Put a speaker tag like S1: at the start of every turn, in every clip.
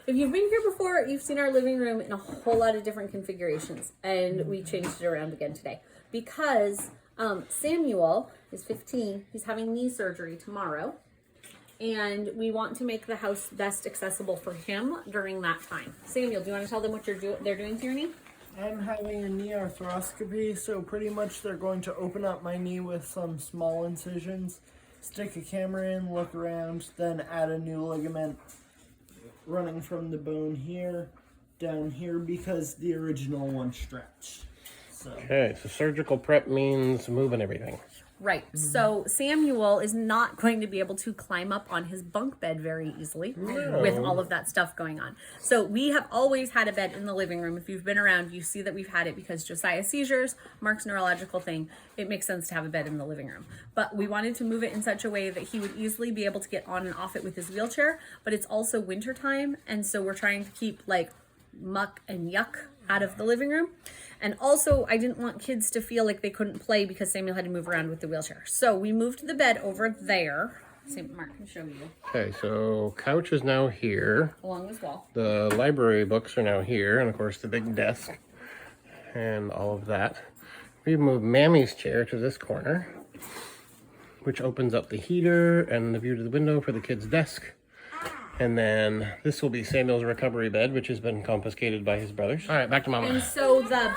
S1: If you've been here before, you've seen our living room in a whole lot of different configurations, and we changed it around again today because Samuel is 15. He's having knee surgery tomorrow, and we want to make the house best accessible for him during that time. Samuel, do you want to tell them what they're doing to your knee?
S2: I'm having a knee arthroscopy, so pretty much they're going to open up my knee with some small incisions, stick a camera in, look around, then add a new ligament running from the bone here down here because the original one stretched. So.
S3: Okay, so surgical prep means moving everything.
S1: Right. So Samuel is not going to be able to climb up on his bunk bed very easily with all of that stuff going on. So we have always had a bed in the living room. If you've been around, you see that we've had it because Josiah's seizures, Mark's neurological thing. It makes sense to have a bed in the living room. But we wanted to move it in such a way that he would easily be able to get on and off it with his wheelchair. But it's also winter time. And so we're trying to keep like muck and yuck out of the living room. And also, I didn't want kids to feel like they couldn't play because Samuel had to move around with the wheelchair. So we moved the bed over there. Mark can show you.
S3: Okay, so couch is now here.
S1: Along this wall.
S3: The library books are now here, and of course the big desk and all of that. We've moved Mammy's chair to this corner, which opens up the heater and the view to the window for the kids' desk. And then this will be Samuel's recovery bed, which has been confiscated by his brothers. All right, back to Mama.
S1: And so the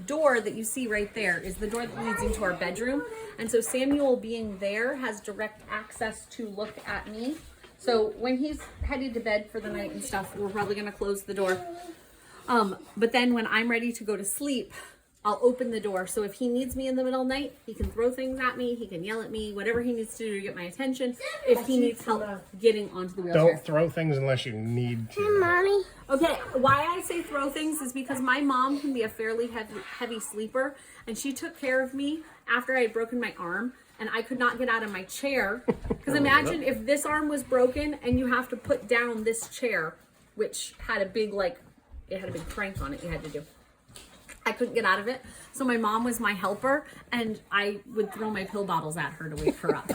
S1: door that you see right there is the door that leads into our bedroom. And so Samuel being there has direct access to look at me. So when he's headed to bed for the night and stuff, we're probably going to close the door. But then when I'm ready to go to sleep, I'll open the door. So if he needs me in the middle of the night, he can throw things at me. He can yell at me, whatever he needs to do to get my attention. If he needs help getting onto the wheelchair.
S3: Don't throw things unless you need to.
S4: Hey, Mommy.
S1: Okay, why I say throw things is because my mom can be a fairly heavy sleeper, and she took care of me after I had broken my arm, and I could not get out of my chair. Because imagine if this arm was broken and you have to put down this chair, which had a big, it had a big crank on it you had to do. I couldn't get out of it. So my mom was my helper, and I would throw my pill bottles at her to wake her up.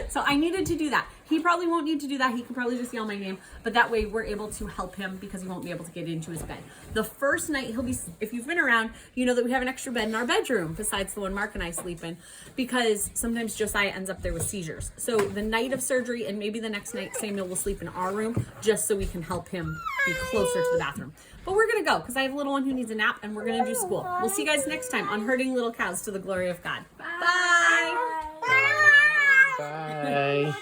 S1: So I needed to do that. He probably won't need to do that. He can probably just yell my name, but that way we're able to help him because he won't be able to get into his bed. The first night he'll be, if you've been around, you know that we have an extra bed in our bedroom besides the one Mark and I sleep in because sometimes Josiah ends up there with seizures. So the night of surgery and maybe the next night Samuel will sleep in our room just so we can help him be closer to the bathroom. But we're going to go because I have a little one who needs a nap and we're going to do school. We'll see you guys next time on Herding Little Cows to the Glory of God. Bye.
S3: Bye.